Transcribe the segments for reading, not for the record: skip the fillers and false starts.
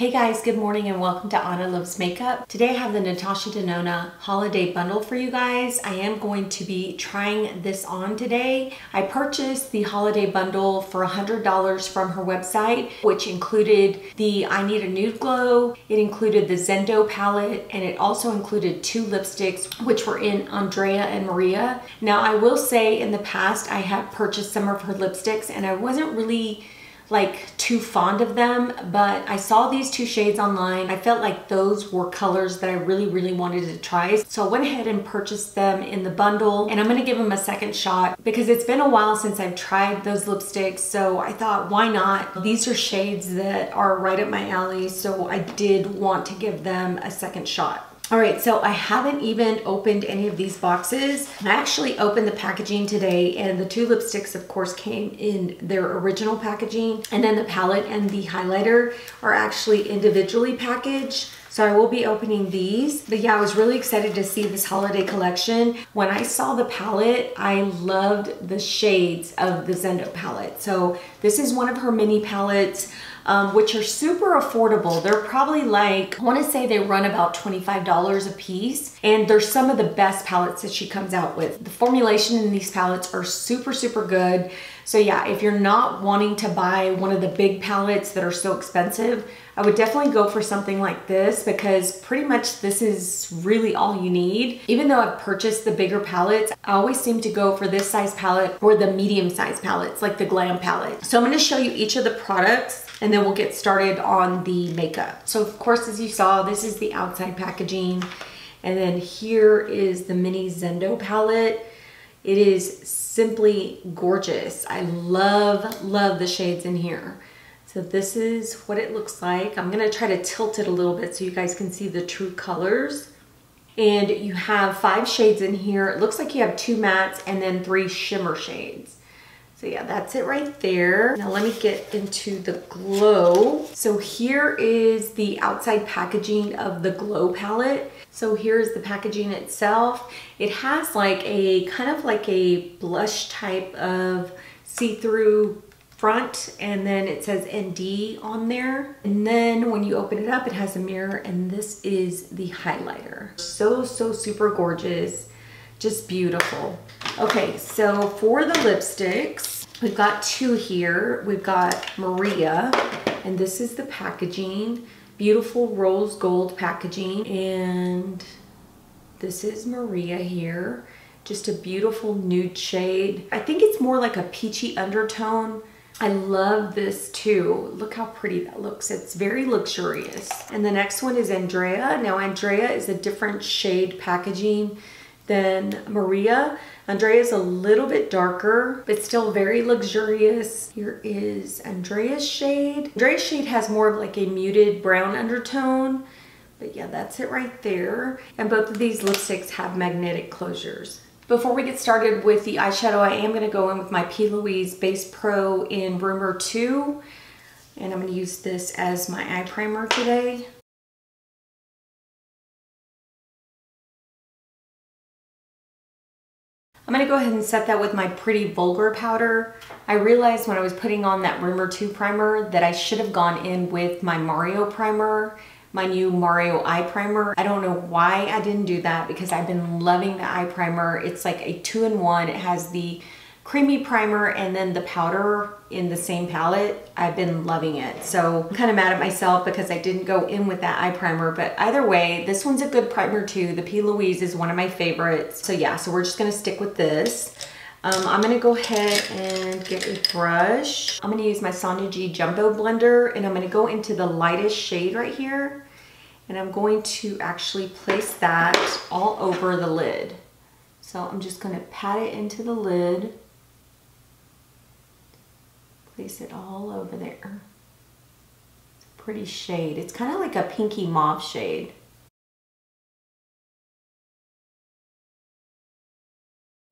Hey guys, good morning and welcome to Anna Loves Makeup. Today I have the Natasha Denona holiday bundle for you guys. I am going to be trying this on today. I purchased the holiday bundle for $100 from her website, which included the I Need a Nude Glow, it included the Zendo palette, and it also included 2 lipsticks, which were in Andrea and Maria. Now I will say in the past I have purchased some of her lipsticks and I wasn't really too fond of them, but I saw these 2 shades online. I felt like those were colors that I really wanted to try. So I went ahead and purchased them in the bundle, and I'm gonna give them a second shot because it's been a while since I've tried those lipsticks. So I thought, why not? These are shades that are right up my alley. So I did want to give them a second shot. All right, so I haven't even opened any of these boxes. I actually opened the packaging today, and the 2 lipsticks, of course, came in their original packaging. And then the palette and the highlighter are actually individually packaged. So I will be opening these. But yeah, I was really excited to see this holiday collection. When I saw the palette, I loved the shades of the Zendo palette. So this is one of her mini palettes, which are super affordable. They're probably I wanna say they run about $25 a piece. And they're some of the best palettes that she comes out with. The formulation in these palettes are super good. So yeah, if you're not wanting to buy one of the big palettes that are so expensive, I would definitely go for something like this because pretty much this is really all you need. Even though I've purchased the bigger palettes, I always seem to go for this size palette or the medium size palettes, like the Glam palette. So I'm gonna show you each of the products and then we'll get started on the makeup. So of course, as you saw, this is the outside packaging. And then here is the mini Zendo palette. It is simply gorgeous. I love the shades in here. So this is what it looks like. I'm gonna try to tilt it a little bit so you guys can see the true colors. And you have 5 shades in here. It looks like you have 2 mattes and then 3 shimmer shades. So yeah, that's it right there. Now let me get into the glow. So here is the outside packaging of the Glow palette. So here's the packaging itself. It has kind of like a blush type of see-through front, and then it says ND on there. And then when you open it up, it has a mirror, and this is the highlighter. So super gorgeous, just beautiful. Okay, so for the lipsticks, we've got 2 here. We've got Maria, and this is the packaging. Beautiful rose gold packaging. And this is Maria here. Just a beautiful nude shade. I think it's more like a peachy undertone. I love this too. Look how pretty that looks. It's very luxurious. And the next one is Andrea. Now Andrea is a different shade packaging than Maria. Andrea is a little bit darker, but still very luxurious. Here is Andrea's shade. Andrea's shade has more of like a muted brown undertone, but yeah, that's it right there. And both of these lipsticks have magnetic closures. Before we get started with the eyeshadow, I am gonna go in with my P. Louise Base Pro in Rumor 2, and I'm gonna use this as my eye primer today. I'm gonna go ahead and set that with my Pretty Vulgar powder. I realized when I was putting on that Rumor 2 primer that I should have gone in with my Mario primer, my new Mario eye primer. I don't know why I didn't do that because I've been loving the eye primer. It's like a 2-in-1. It has the creamy primer and then the powder in the same palette. I've been loving it. So I'm kind of mad at myself because I didn't go in with that eye primer, but either way, this one's a good primer too. The P. Louise is one of my favorites. So yeah, so we're just gonna stick with this. I'm gonna go ahead and get a brush. I'm gonna use my Sonia G Jumbo Blender, and I'm gonna go into the lightest shade right here. And I'm going to actually place that all over the lid. So I'm just gonna pat it into the lid. Place it all over there. It's a pretty shade. It's kind of like a pinky mauve shade.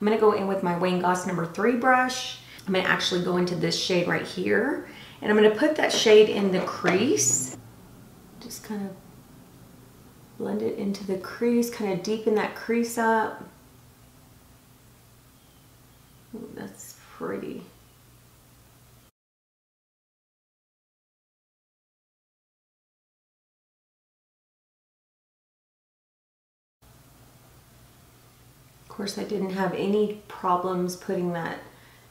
I'm gonna go in with my Wayne Goss number 3 brush. I'm gonna actually go into this shade right here. And I'm gonna put that shade in the crease. Just kind of blend it into the crease, kind of deepen that crease up. Ooh, that's pretty. course, I didn't have any problems putting that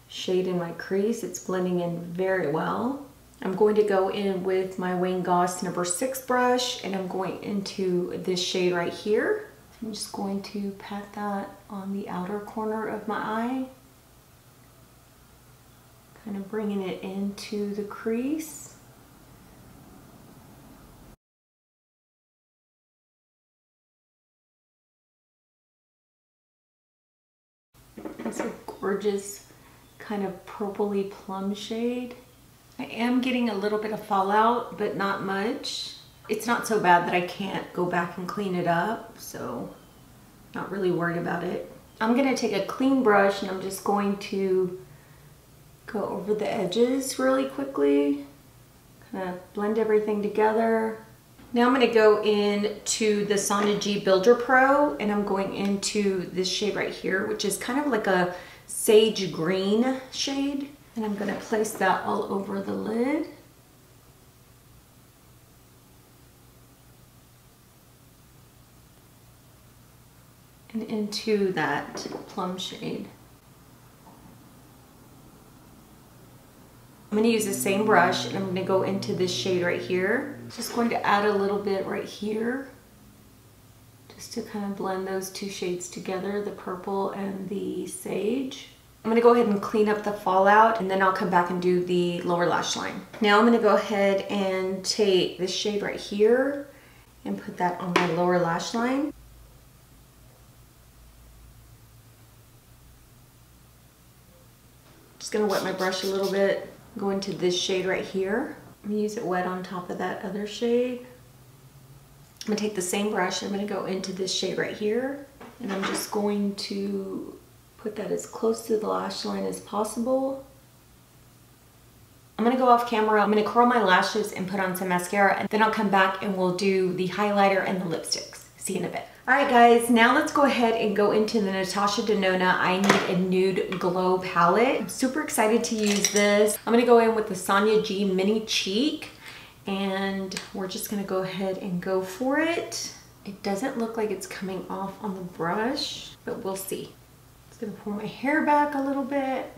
shade in my crease. It's blending in very well. I'm going to go in with my Wayne Goss number 6 brush, and I'm going into this shade right here. I'm just going to pat that on the outer corner of my eye, kind of bringing it into the crease. It's a gorgeous kind of purpley plum shade. I am getting a little bit of fallout, but not much. It's not so bad that I can't go back and clean it up, so not really worried about it. I'm gonna take a clean brush and I'm just going to go over the edges really quickly, kind of blend everything together. Now I'm gonna go into the Sonia G Builder Pro, and I'm going into this shade right here, which is kind of like a sage green shade. And I'm gonna place that all over the lid. And into that plum shade. I'm gonna use the same brush and I'm gonna go into this shade right here. Just going to add a little bit right here, just to kind of blend those two shades together, the purple and the sage. I'm gonna go ahead and clean up the fallout, and then I'll come back and do the lower lash line. Now I'm gonna go ahead and take this shade right here and put that on my lower lash line. Just gonna wet my brush a little bit, go into this shade right here. I'm gonna use it wet on top of that other shade. I'm gonna take the same brush, I'm gonna go into this shade right here, and I'm just going to put that as close to the lash line as possible. I'm gonna go off camera, I'm gonna curl my lashes and put on some mascara, and then I'll come back and we'll do the highlighter and the lipsticks. See you in a bit. All right guys, now let's go ahead and go into the Natasha Denona I Need a Nude Glow palette. I'm super excited to use this. I'm gonna go in with the Sonia G Mini Cheek, and we're just gonna go ahead and go for it. It doesn't look like it's coming off on the brush, but we'll see. Just gonna pull my hair back a little bit.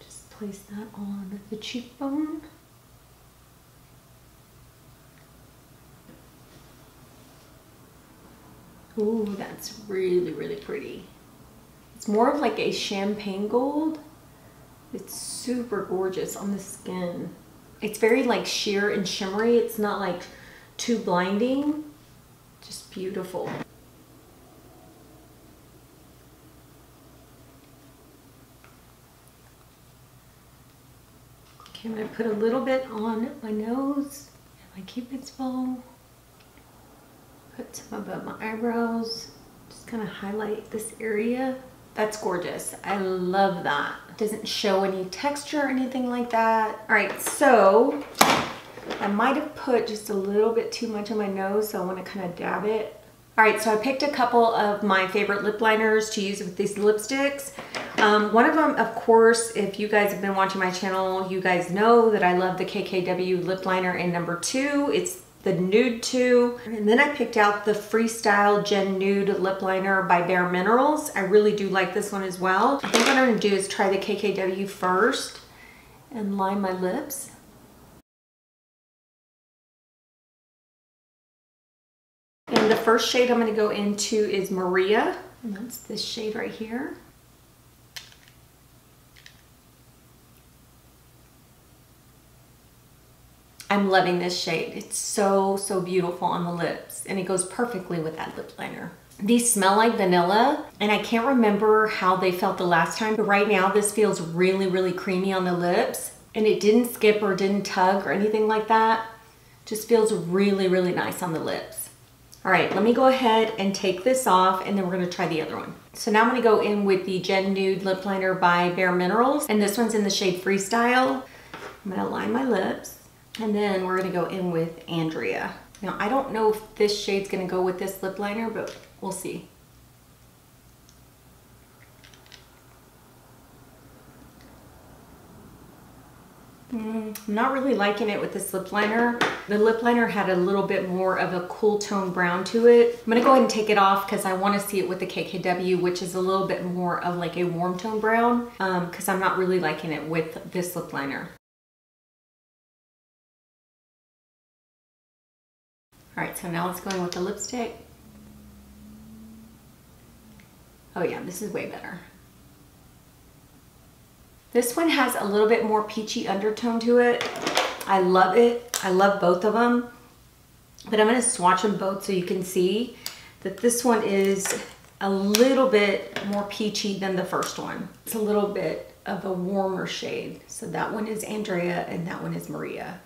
Just place that on the cheekbone. Ooh, that's really, really pretty. It's more of like a champagne gold. It's super gorgeous on the skin. It's very like sheer and shimmery. It's not like too blinding. Just beautiful. Okay, I'm gonna put a little bit on my nose and my Cupid's bow. Put some above my eyebrows. Just kind of highlight this area. That's gorgeous. I love that. It doesn't show any texture or anything like that. All right, so I might have put just a little bit too much on my nose, so I want to kind of dab it. All right, so I picked a couple of my favorite lip liners to use with these lipsticks. One of them, of course, if you guys have been watching my channel, you guys know that I love the KKW lip liner in number 2. It's the Nude 2. And then I picked out the Freestyle Gen Nude Lip Liner by Bare Minerals. I really do like this one as well. I think what I'm gonna do is try the KKW first and line my lips. And the first shade I'm gonna go into is Maria, and that's this shade right here. I'm loving this shade. It's so, so beautiful on the lips, and it goes perfectly with that lip liner. These smell like vanilla, and I can't remember how they felt the last time, but right now this feels really, really creamy on the lips, and it didn't skip or didn't tug or anything like that. Just feels really, really nice on the lips. All right, let me go ahead and take this off, and then we're gonna try the other one. So now I'm gonna go in with the Gen Nude Lip Liner by Bare Minerals, and this one's in the shade Freestyle. I'm gonna line my lips. And then we're gonna go in with Andrea. Now, I don't know if this shade's gonna go with this lip liner, but we'll see. I'm not really liking it with this lip liner. The lip liner had a little bit more of a cool tone brown to it. I'm gonna go ahead and take it off because I want to see it with the KKW, which is a little bit more of like a warm tone brown, because I'm not really liking it with this lip liner. All right, so now let's go in with the lipstick. Oh yeah, this is way better. This one has a little bit more peachy undertone to it. I love it. I love both of them. But I'm gonna swatch them both so you can see that this one is a little bit more peachy than the first one. It's a little bit of a warmer shade. So that one is Andrea and that one is Maria.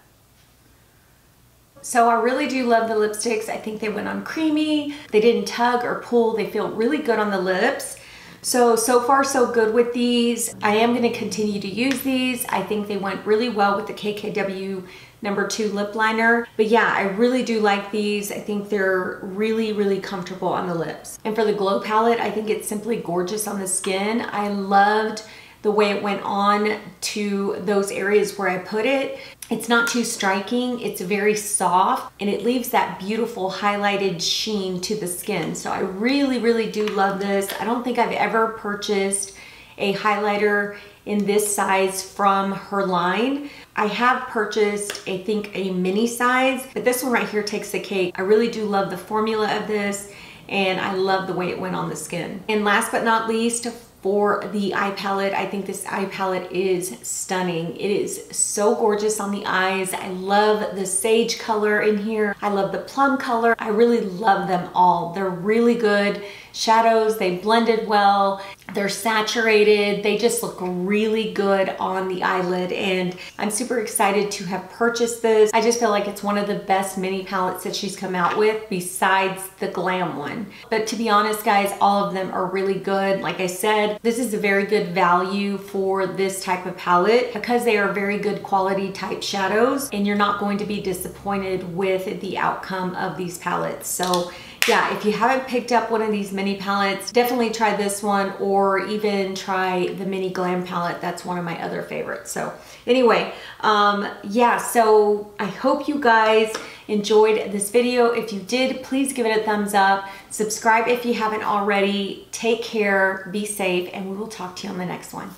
So I really do love the lipsticks. I think they went on creamy. They didn't tug or pull. They feel really good on the lips. So far so good with these. I am gonna continue to use these. I think they went really well with the KKW #2 lip liner. But yeah, I really do like these. I think they're really, really comfortable on the lips. And for the Glow palette, I think it's simply gorgeous on the skin. I loved the way it went on to those areas where I put it. It's not too striking, it's very soft, and it leaves that beautiful highlighted sheen to the skin. So I really, really do love this. I don't think I've ever purchased a highlighter in this size from her line. I have purchased, I think, a mini size, but this one right here takes the cake. I really do love the formula of this, and I love the way it went on the skin. And last but not least, for the eye palette, I think this eye palette is stunning. It is so gorgeous on the eyes. I love the sage color in here. I love the plum color. I really love them all. They're really good shadows. They blended well. They're saturated. They just look really good on the eyelid, and I'm super excited to have purchased this. I just feel like it's one of the best mini palettes that she's come out with besides the Glam one. But to be honest, guys, all of them are really good. Like I said, this is a very good value for this type of palette because they are very good quality type shadows, and you're not going to be disappointed with the outcome of these palettes. So yeah, if you haven't picked up one of these mini palettes, definitely try this one, or even try the mini Glam palette. That's one of my other favorites. So anyway, yeah, so I hope you guys enjoyed this video. If you did, please give it a thumbs up. Subscribe if you haven't already. Take care, be safe, and we will talk to you on the next one.